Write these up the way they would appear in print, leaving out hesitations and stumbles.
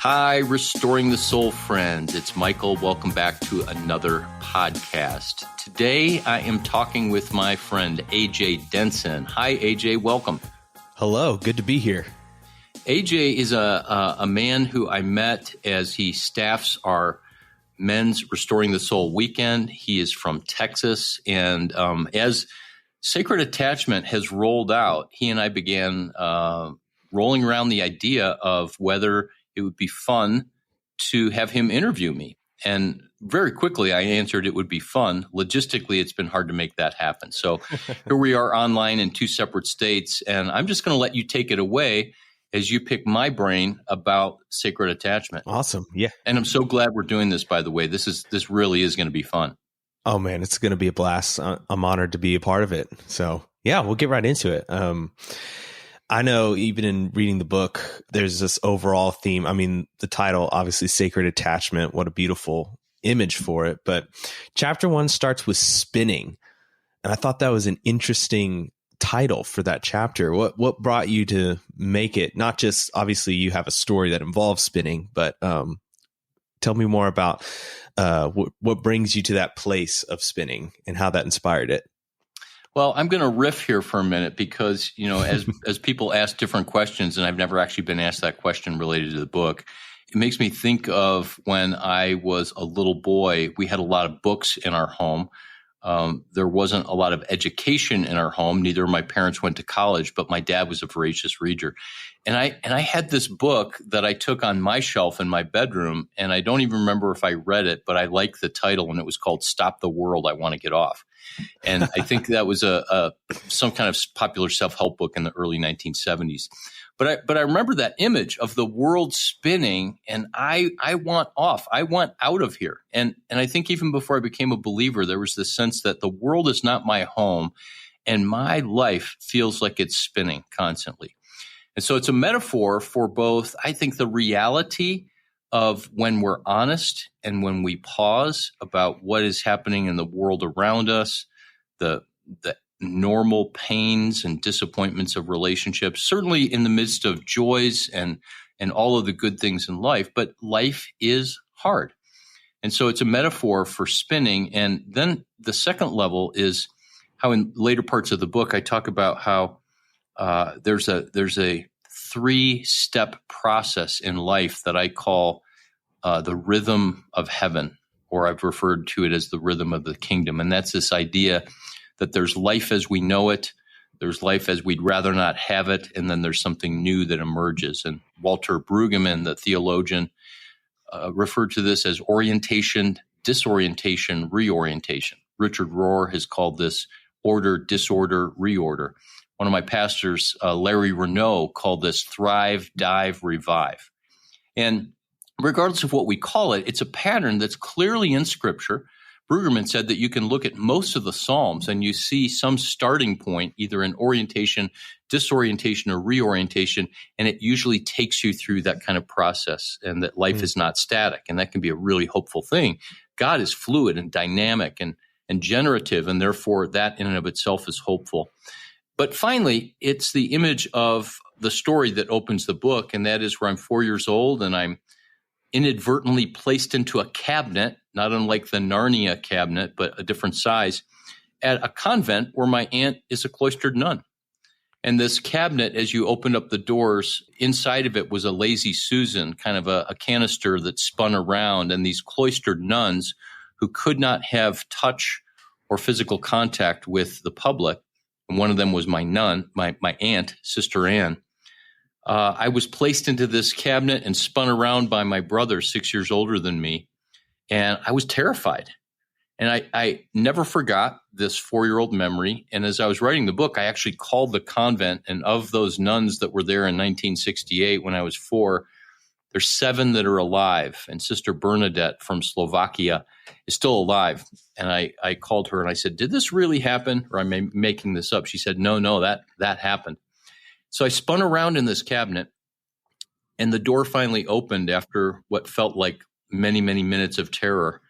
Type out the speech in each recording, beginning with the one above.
Hi, Restoring the Soul friends. It's Michael. Welcome back to another podcast. Today, I am talking with my friend, AJ Denson. Hi, AJ. Welcome. Hello. Good to be here. AJ is a man who I met as he staffs our men's Restoring the Soul weekend. He is from Texas. And as Sacred Attachment has rolled out, he and I began rolling around the idea of whether it would be fun to have him interview me. And very quickly, I answered it would be fun. Logistically, it's been hard to make that happen. So here we are online in two separate states. And I'm just going to let you take it away as you pick my brain about sacred attachment. Awesome. Yeah. And I'm so glad we're doing this, by the way. This really is going to be fun. Oh, man, it's going to be a blast. I'm honored to be a part of it. So, yeah, we'll get right into it. I know even in reading the book, there's this overall theme. I mean, the title, obviously, Sacred Attachment, what a beautiful image for it. But chapter 1 starts with spinning. And I thought that was an interesting title for that chapter. What brought you to make it? Not just, obviously, you have a story that involves spinning, but tell me more about what brings you to that place of spinning and how that inspired it. Well, I'm going to riff here for a minute because, you know, as people ask different questions, and I've never actually been asked that question related to the book, it makes me think of when I was a little boy. We had a lot of books in our home. There wasn't a lot of education in our home. Neither of my parents went to college, but my dad was a voracious reader. And I had this book that I took on my shelf in my bedroom, and I don't even remember if I read it, but I liked the title, and it was called Stop the World, I Want to Get Off. And I think that was some kind of popular self-help book in the early 1970s. But I remember that image of the world spinning, and I want off. I want out of here. And I think even before I became a believer, there was this sense that the world is not my home, and my life feels like it's spinning constantly. And so it's a metaphor for both, I think, the reality of when we're honest and when we pause about what is happening in the world around us, the normal pains and disappointments of relationships, certainly in the midst of joys and all of the good things in life, but life is hard. And so it's a metaphor for spinning. And then the second level is how in later parts of the book, I talk about how there's a 3-step process in life that I call the rhythm of heaven, or I've referred to it as the rhythm of the kingdom. And that's this idea that there's life as we know it, there's life as we'd rather not have it, and then there's something new that emerges. And Walter Brueggemann, the theologian, referred to this as orientation, disorientation, reorientation. Richard Rohr has called this order, disorder, reorder. One of my pastors, Larry Renault, called this thrive, dive, revive. And regardless of what we call it, it's a pattern that's clearly in Scripture. Brueggemann said that you can look at most of the Psalms and you see some starting point, either in orientation, disorientation, or reorientation, and it usually takes you through that kind of process, and that life is not static, and that can be a really hopeful thing. God is fluid and dynamic and generative, and therefore that in and of itself is hopeful. But finally, it's the image of the story that opens the book, and that is where I'm 4 years old and I'm inadvertently placed into a cabinet, not unlike the Narnia cabinet, but a different size, at a convent where my aunt is a cloistered nun. And this cabinet, as you opened up the doors, inside of it was a lazy Susan, kind of a canister that spun around, and these cloistered nuns who could not have touch or physical contact with the public. And one of them was my nun, my aunt, Sister Anne. I was placed into this cabinet and spun around by my brother, 6 years older than me, and I was terrified. And I never forgot this 4-year-old memory. And as I was writing the book, I actually called the convent, and of those nuns that were there in 1968 when I was 4, there's 7 that are alive, and Sister Bernadette from Slovakia is still alive. And I called her and I said, "Did this really happen, or am I making this up?" She said, No, that happened. So I spun around in this cabinet, and the door finally opened after what felt like many, many minutes of terror.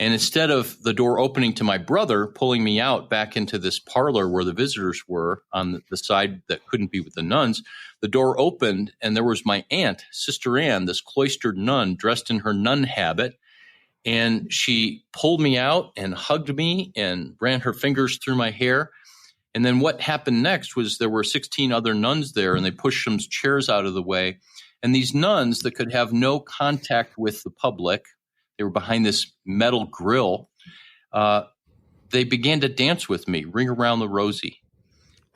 And instead of the door opening to my brother, pulling me out back into this parlor where the visitors were on the side that couldn't be with the nuns, the door opened and there was my aunt, Sister Ann, this cloistered nun dressed in her nun habit. And she pulled me out and hugged me and ran her fingers through my hair. And then what happened next was there were 16 other nuns there, and they pushed some chairs out of the way. And these nuns that could have no contact with the public, they were behind this metal grill, they began to dance with me, Ring Around the Rosie.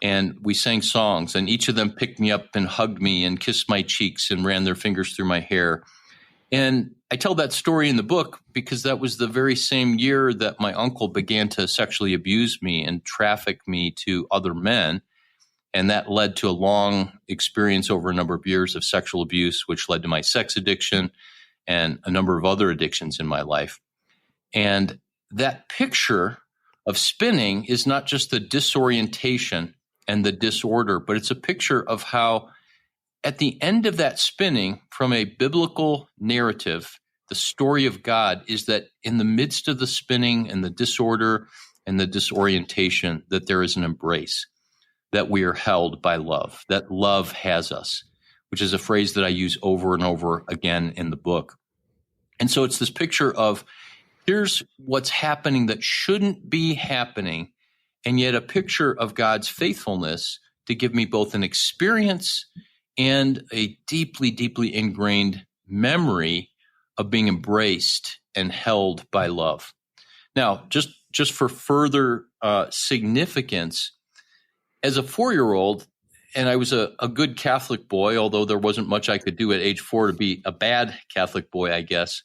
And we sang songs, and each of them picked me up and hugged me and kissed my cheeks and ran their fingers through my hair. And I tell that story in the book because that was the very same year that my uncle began to sexually abuse me and traffic me to other men. And that led to a long experience over a number of years of sexual abuse, which led to my sex addiction and a number of other addictions in my life. And that picture of spinning is not just the disorientation and the disorder, but it's a picture of how at the end of that spinning, from a biblical narrative, the story of God is that in the midst of the spinning and the disorder and the disorientation, that there is an embrace, that we are held by love, that love has us, which is a phrase that I use over and over again in the book. And so it's this picture of here's what's happening that shouldn't be happening, and yet a picture of God's faithfulness to give me both an experience and a deeply, deeply ingrained memory of being embraced and held by love. Now, just for further significance, as a 4-year-old, and I was a good Catholic boy, although there wasn't much I could do at age 4 to be a bad Catholic boy, I guess,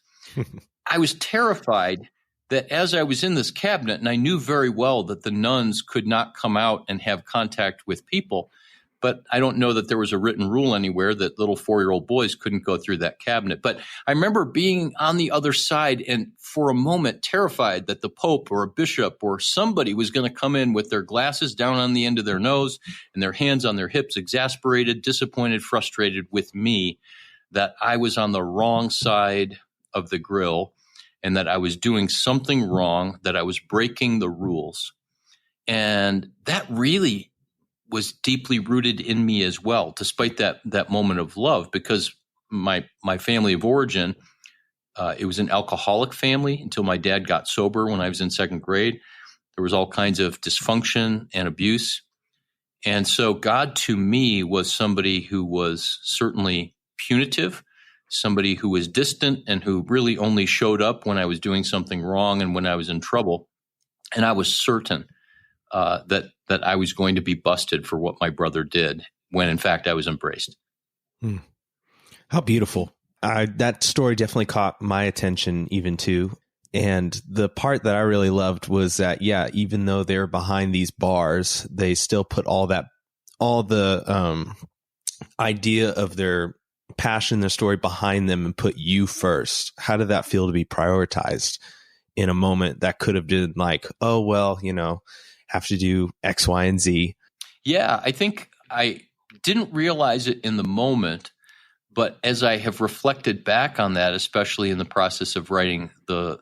I was terrified that as I was in this cabinet, and I knew very well that the nuns could not come out and have contact with people, but I don't know that there was a written rule anywhere that little 4-year-old boys couldn't go through that cabinet. But I remember being on the other side and for a moment terrified that the Pope or a bishop or somebody was going to come in with their glasses down on the end of their nose and their hands on their hips, exasperated, disappointed, frustrated with me, that I was on the wrong side of the grill and that I was doing something wrong, that I was breaking the rules. And that really was deeply rooted in me as well, despite that moment of love, because my family of origin, it was an alcoholic family until my dad got sober when I was in 2nd grade. There was all kinds of dysfunction and abuse. And so God to me was somebody who was certainly punitive, somebody who was distant and who really only showed up when I was doing something wrong and when I was in trouble. And I was certain that I was going to be busted for what my brother did, when in fact I was embraced. How beautiful. That story definitely caught my attention even too. And the part that I really loved was that, yeah, even though they're behind these bars, they still put all the idea of their passion, their story behind them and put you first. How did that feel to be prioritized in a moment that could have been like, oh, well, have to do X, Y, and Z? Yeah, I think I didn't realize it in the moment, but as I have reflected back on that, especially in the process of writing the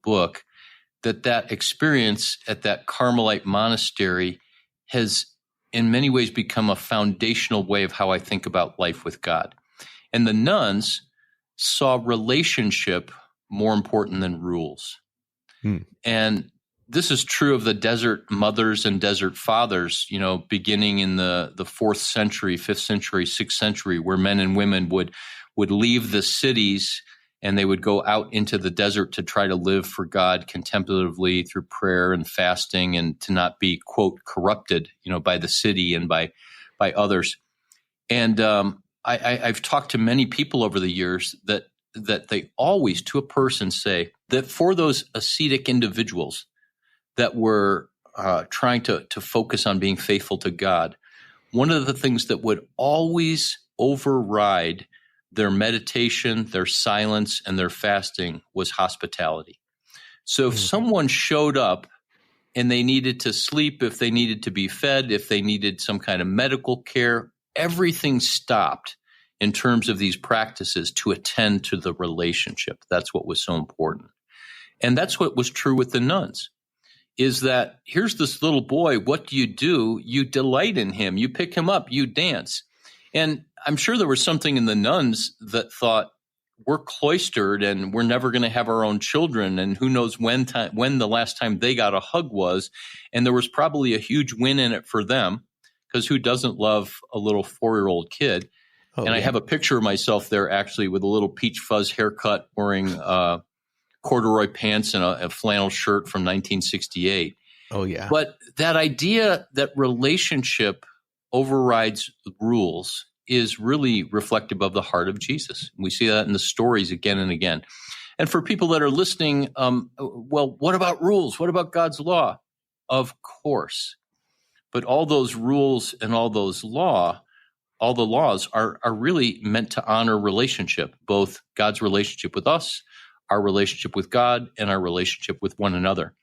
book, that experience at that Carmelite monastery has in many ways become a foundational way of how I think about life with God. And the nuns saw relationship more important than rules. And this is true of the desert mothers and desert fathers, beginning in the 4th century, 5th century, 6th century, where men and women would leave the cities and they would go out into the desert to try to live for God contemplatively through prayer and fasting and to not be, quote, corrupted, by the city and by others. And I've talked to many people over the years that they always, to a person, say that for those ascetic individuals that were trying to focus on being faithful to God, one of the things that would always override their meditation, their silence, and their fasting was hospitality. So if someone showed up and they needed to sleep, if they needed to be fed, if they needed some kind of medical care, everything stopped in terms of these practices to attend to the relationship. That's what was so important. And that's what was true with the nuns, is that here's this little boy. What do? You delight in him. You pick him up. You dance. And I'm sure there was something in the nuns that thought, we're cloistered and we're never going to have our own children. And who knows when the last time they got a hug was. And there was probably a huge win in it for them, because who doesn't love a little 4-year-old kid? Oh, and yeah. I have a picture of myself there actually with a little peach fuzz haircut, wearing corduroy pants and a flannel shirt from 1968. Oh, yeah. But that idea that relationship overrides rules is really reflective of the heart of Jesus. We see that in the stories again and again. And for people that are listening, well, what about rules? What about God's law? Of course. But all those rules and all the laws are really meant to honor relationship, both God's relationship with us, our relationship with God, and our relationship with one another.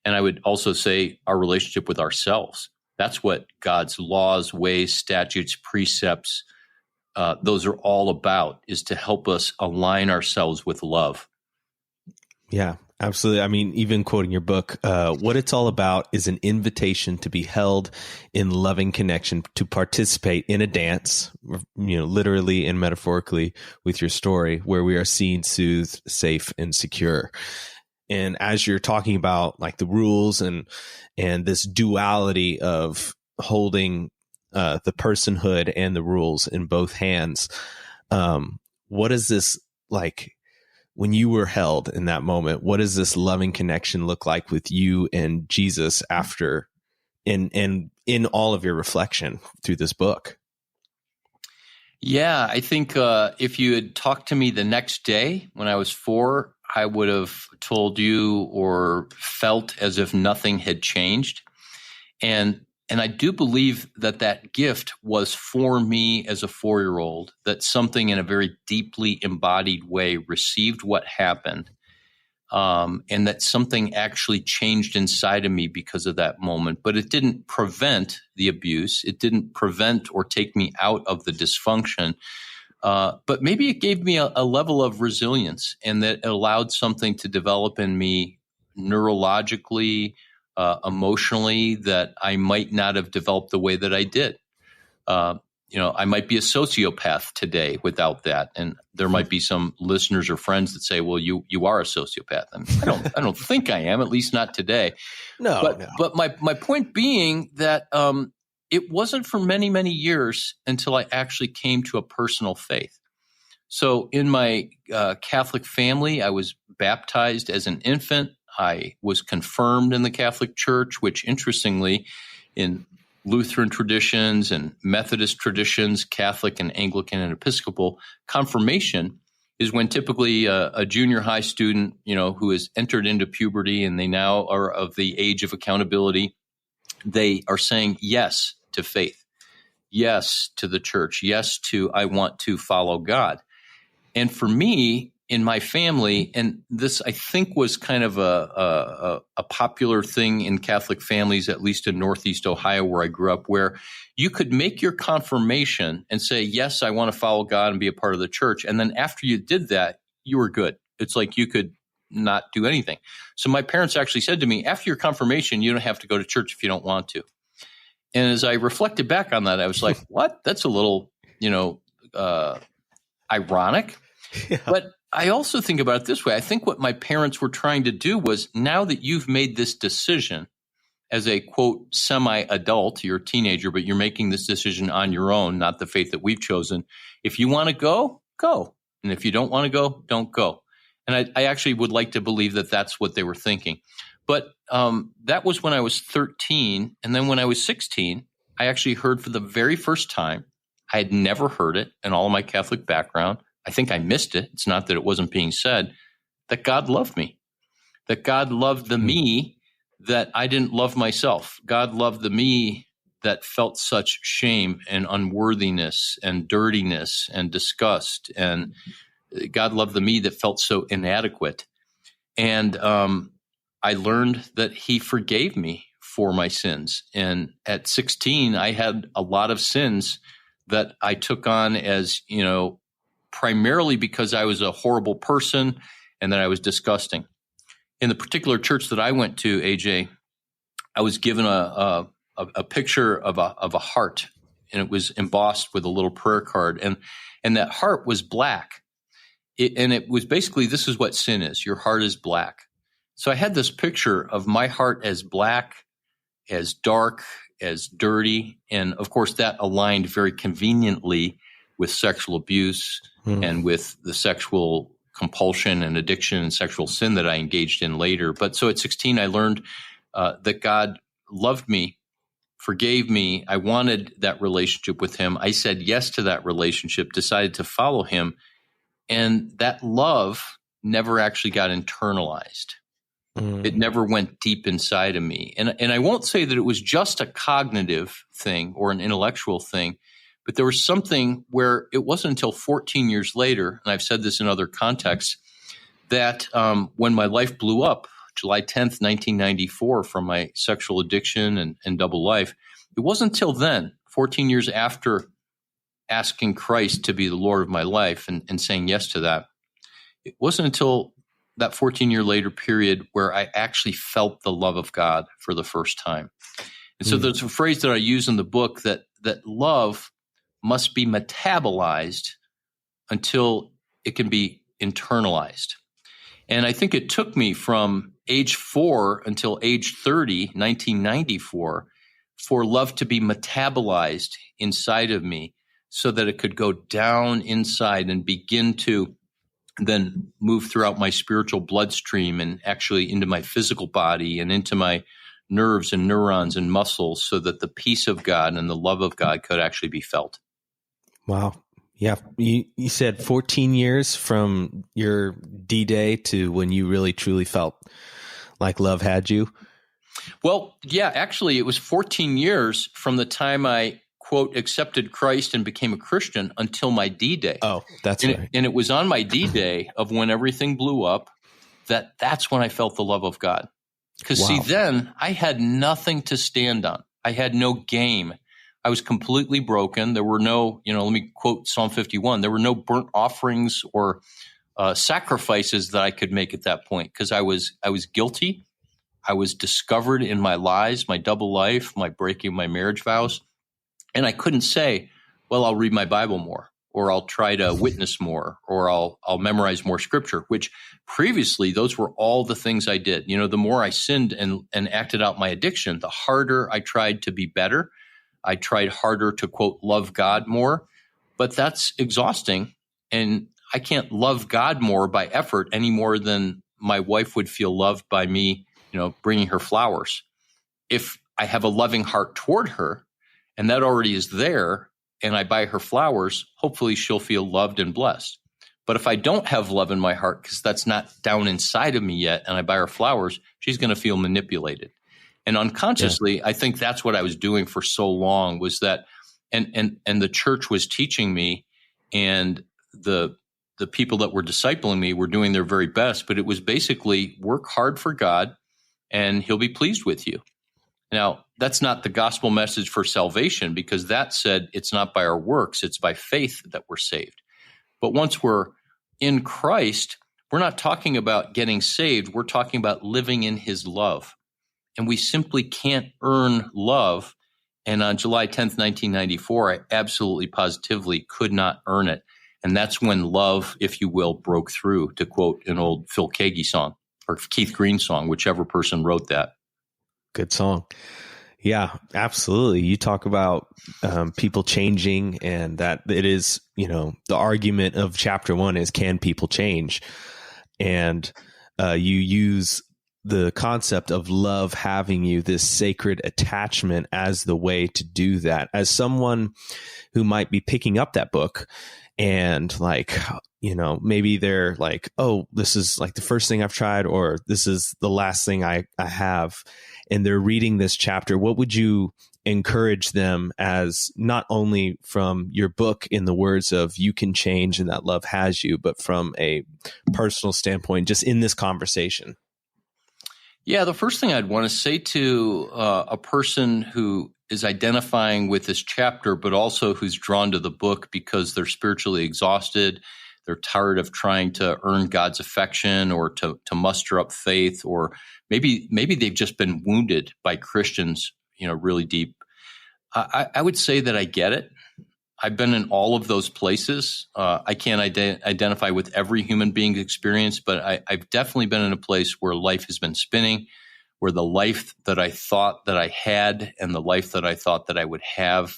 And I would also say our relationship with ourselves. That's what God's laws, ways, statutes, precepts, those are all about, is to help us align ourselves with love. Yeah, absolutely. I mean, even quoting your book, what it's all about is an invitation to be held in loving connection, to participate in a dance, literally and metaphorically, with your story, where we are seen, soothed, safe, and secure. And as you're talking about like the rules and this duality of holding the personhood and the rules in both hands, what is this like? When you were held in that moment, what does this loving connection look like with you and Jesus after, and in all of your reflection through this book? Yeah, I think if you had talked to me the next day when I was 4, I would have told you or felt as if nothing had changed. And I do believe that gift was for me as a 4-year-old, that something in a very deeply embodied way received what happened, and that something actually changed inside of me because of that moment. But it didn't prevent the abuse. It didn't prevent or take me out of the dysfunction. But maybe it gave me a level of resilience, and that it allowed something to develop in me neurologically, emotionally, that I might not have developed the way that I did. I might be a sociopath today without that. And there might be some listeners or friends that say, well, you are a sociopath. And I don't think I am, at least not today. No. But my point being that it wasn't for many, many years until I actually came to a personal faith. So in my Catholic family, I was baptized as an infant. I was confirmed in the Catholic Church, which interestingly, in Lutheran traditions and Methodist traditions, Catholic and Anglican and Episcopal, confirmation is when typically a junior high student, who has entered into puberty and they now are of the age of accountability, they are saying yes to faith, yes to the church, yes to I want to follow God. And for me, in my family, and this I think was kind of a popular thing in Catholic families, at least in Northeast Ohio where I grew up, where you could make your confirmation and say, yes, I want to follow God and be a part of the church. And then after you did that, you were good. It's like you could not do anything. So my parents actually said to me, after your confirmation, you don't have to go to church if you don't want to. And as I reflected back on that, I was like, what? That's a little, ironic. Yeah. But I also think about it this way. I think what my parents were trying to do was, now that you've made this decision as a, quote, semi-adult, you're a teenager, but you're making this decision on your own, not the faith that we've chosen. If you want to go, go. And if you don't want to go, don't go. And I actually would like to believe that that's what they were thinking. But that was when I was 13. And then when I was 16, I actually heard for the very first time, I had never heard it in all of my Catholic background. I think I missed it. It's not that it wasn't being said, that God loved me, that God loved the me that I didn't love myself. God loved the me that felt such shame and unworthiness and dirtiness and disgust. And God loved the me that felt so inadequate. And I learned that he forgave me for my sins. And at 16, I had a lot of sins that I took on as, primarily because I was a horrible person and that I was disgusting. in the particular church that I went to, AJ, I was given a picture of a heart, and it was embossed with a little prayer card, and that heart was black. And it was basically, this is what sin is. Your heart is black. So I had this picture of my heart as black, as dark, as dirty. And of course, that aligned very conveniently with sexual abuse and with the sexual compulsion and addiction and sexual sin that I engaged in later. But so at 16, I learned that God loved me, forgave me. I wanted that relationship with him. I said yes to that relationship, decided to follow him. And that love never actually got internalized. It never went deep inside of me. And I won't say that it was just a cognitive thing or an intellectual thing, but there was something where it wasn't until 14 years later, and I've said this in other contexts, that when my life blew up, July 10th, 1994, from my sexual addiction and double life, it wasn't until then, 14 years after asking Christ to be the Lord of my life and saying yes to that, it wasn't until that 14-year later period where I actually felt the love of God for the first time. And so there's a phrase that I use in the book that love must be metabolized until it can be internalized. And I think it took me from age 4 until age 30, 1994, for love to be metabolized inside of me so that it could go down inside and begin to then move throughout my spiritual bloodstream and actually into my physical body and into my nerves and neurons and muscles, so that the peace of God and the love of God could actually be felt. Wow. Yeah. You said 14 years from your D-Day to when you really truly felt like love had you. Well, yeah, actually it was 14 years from the time I, quote, accepted Christ and became a Christian until my D-Day. Oh, that's right. And it was on my D-Day of when everything blew up that's when I felt the love of God. Because see, then I had nothing to stand on. I had no game. I was completely broken. There were no, let me quote Psalm 51, there were no burnt offerings or sacrifices that I could make at that point, because I was guilty. I was discovered in my lies, my double life, my breaking my marriage vows. And I couldn't say, well, I'll read my Bible more, or I'll try to witness more, or I'll memorize more scripture, which previously those were all the things I did. The more I sinned and acted out my addiction, the harder I tried to be better. I tried harder to, quote, love God more, but that's exhausting. And I can't love God more by effort any more than my wife would feel loved by me, bringing her flowers. If I have a loving heart toward her, and that already is there, and I buy her flowers, hopefully she'll feel loved and blessed. But if I don't have love in my heart, because that's not down inside of me yet, and I buy her flowers, she's going to feel manipulated. And unconsciously, I think that's what I was doing for so long, was that, and the church was teaching me, and the people that were discipling me were doing their very best, but it was basically work hard for God, and he'll be pleased with you. Now, that's not the gospel message for salvation, because that said it's not by our works, it's by faith that we're saved. But once we're in Christ, we're not talking about getting saved. We're talking about living in his love. And we simply can't earn love. And on July 10th, 1994, I absolutely positively could not earn it. And that's when love, if you will, broke through, to quote an old Phil Keaggy song, or Keith Green song, whichever person wrote that. Good song. Yeah, absolutely. You talk about people changing, and that it is, the argument of chapter 1 is, can people change? And you use the concept of love having you, this sacred attachment, as the way to do that. As someone who might be picking up that book and maybe they're like, oh, this is like the first thing I've tried, or this is the last thing I have, and they're reading this chapter, what would you encourage them, as not only from your book in the words of you can change and that love has you, but from a personal standpoint, just in this conversation? Yeah, the first thing I'd want to say to a person who is identifying with this chapter, but also who's drawn to the book because they're spiritually exhausted, They're tired of trying to earn God's affection or to muster up faith, or maybe they've just been wounded by Christians, really deep. I would say that I get it. I've been in all of those places. I can't identify with every human being's experience, but I've definitely been in a place where life has been spinning, where the life that I thought that I had and the life that I thought that I would have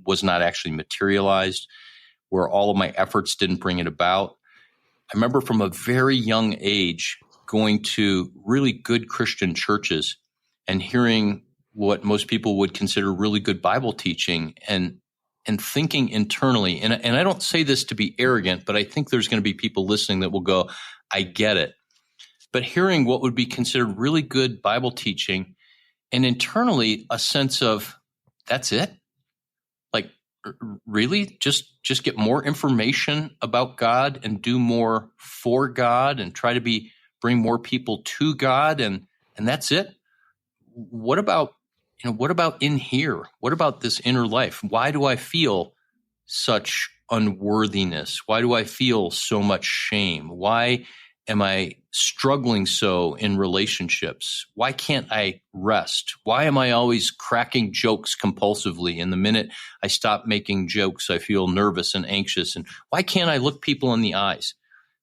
was not actually materialized, where all of my efforts didn't bring it about. I remember from a very young age going to really good Christian churches and hearing what most people would consider really good Bible teaching and thinking internally. And I don't say this to be arrogant, but I think there's going to be people listening that will go, I get it. But hearing what would be considered really good Bible teaching and internally a sense of, that's it? Like, really? Just get more information about God and do more for God and try to bring more people to God and that's it? What about in here? What about this inner life? Why do I feel such unworthiness? Why do I feel so much shame? Why am I struggling so in relationships? Why can't I rest? Why am I always cracking jokes compulsively? And the minute I stop making jokes, I feel nervous and anxious. And why can't I look people in the eyes?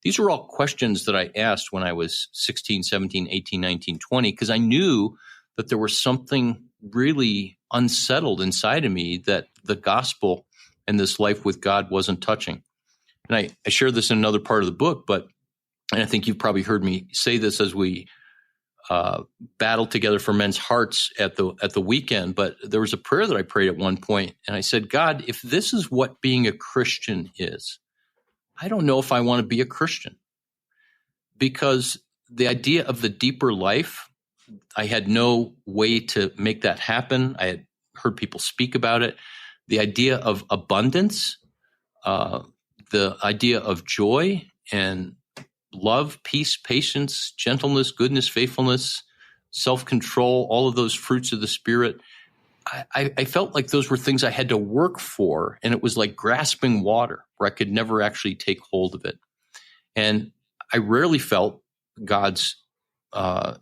These are all questions that I asked when I was 16, 17, 18, 19, 20, because I knew that there was something really unsettled inside of me that the gospel and this life with God wasn't touching. And I share this in another part of the book, and I think you've probably heard me say this as we battled together for men's hearts at the weekend, but there was a prayer that I prayed at one point, and I said, God, if this is what being a Christian is, I don't know if I want to be a Christian, because the idea of the deeper life, I had no way to make that happen. I had heard people speak about it. The idea of abundance, the idea of joy and love, peace, patience, gentleness, goodness, faithfulness, self-control, all of those fruits of the Spirit. I felt like those were things I had to work for, and it was like grasping water where I could never actually take hold of it. And I rarely felt God's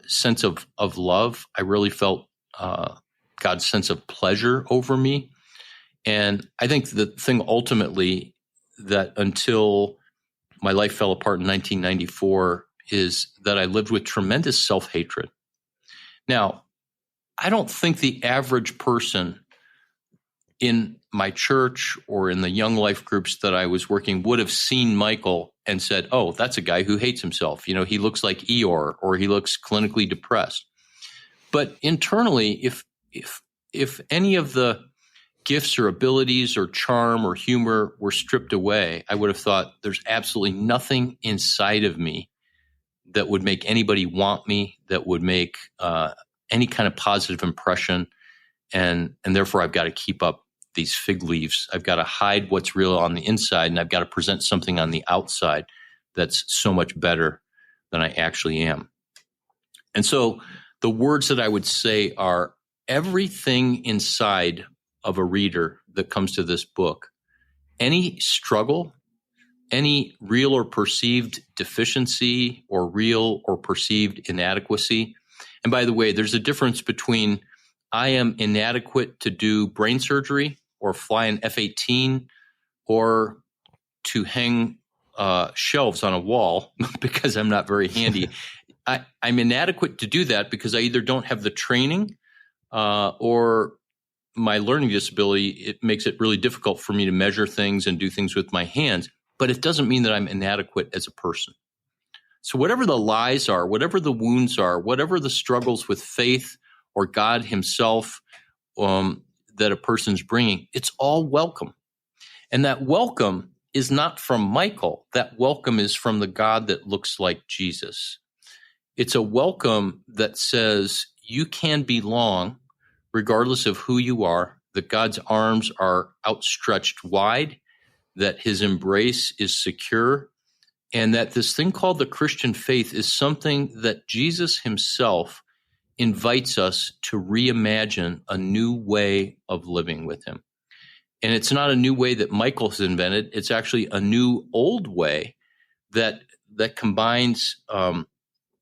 sense of love. I really felt God's sense of pleasure over me. And I think the thing ultimately that until my life fell apart in 1994 is that I lived with tremendous self-hatred. Now, I don't think the average person in my church or in the young life groups that I was working would have seen Michael and said, oh, that's a guy who hates himself. He looks like Eeyore, or he looks clinically depressed. But internally, if any of the gifts or abilities or charm or humor were stripped away, I would have thought there's absolutely nothing inside of me that would make anybody want me, that would make any kind of positive impression. And therefore, I've got to keep up these fig leaves. I've got to hide what's real on the inside, and I've got to present something on the outside that's so much better than I actually am. And so the words that I would say are everything inside of a reader that comes to this book, any struggle, any real or perceived deficiency or real or perceived inadequacy. And by the way, there's a difference between I am inadequate to do brain surgery or fly an F-18 or to hang shelves on a wall because I'm not very handy. I'm inadequate to do that because I either don't have the training or my learning disability, it makes it really difficult for me to measure things and do things with my hands. But it doesn't mean that I'm inadequate as a person. So whatever the lies are, whatever the wounds are, whatever the struggles with faith or God himself that a person's bringing, it's all welcome. And that welcome is not from Michael. That welcome is from the God that looks like Jesus. It's a welcome that says you can belong regardless of who you are, that God's arms are outstretched wide, that his embrace is secure, and that this thing called the Christian faith is something that Jesus himself invites us to reimagine a new way of living with him. And it's not a new way that Michael has invented. It's actually a new old way that combines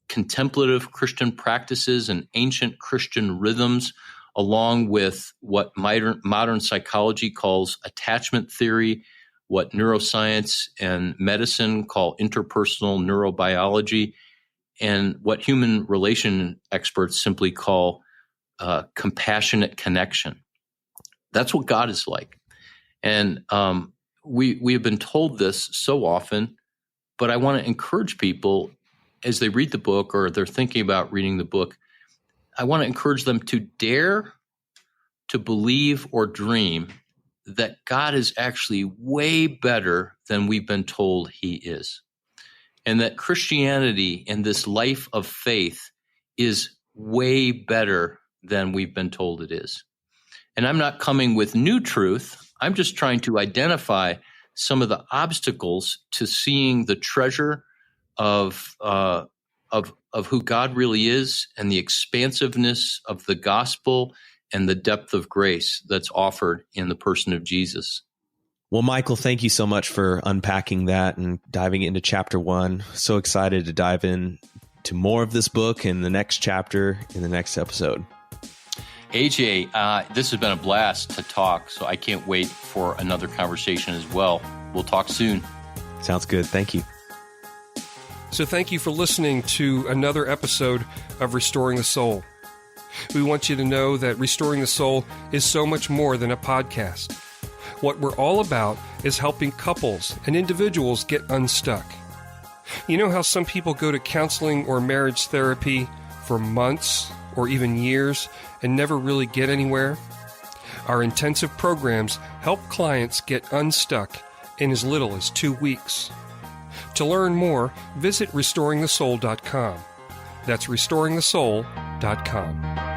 contemplative Christian practices and ancient Christian rhythms, along with what modern psychology calls attachment theory, what neuroscience and medicine call interpersonal neurobiology, and what human relation experts simply call compassionate connection. That's what God is like. And we have been told this so often, but I want to encourage people as they read the book or they're thinking about reading the book, I want to encourage them to dare to believe or dream that God is actually way better than we've been told he is. And that Christianity and this life of faith is way better than we've been told it is. And I'm not coming with new truth. I'm just trying to identify some of the obstacles to seeing the treasure of who God really is and the expansiveness of the gospel and the depth of grace that's offered in the person of Jesus. Well, Michael, thank you so much for unpacking that and diving into chapter 1. So excited to dive in to more of this book and the next chapter in the next episode. AJ, this has been a blast to talk, so I can't wait for another conversation as well. We'll talk soon. Sounds good. Thank you. So thank you for listening to another episode of Restoring the Soul. We want you to know that Restoring the Soul is so much more than a podcast. What we're all about is helping couples and individuals get unstuck. You know how some people go to counseling or marriage therapy for months or even years and never really get anywhere? Our intensive programs help clients get unstuck in as little as 2 weeks. To learn more, visit restoringthesoul.com. That's restoringthesoul.com.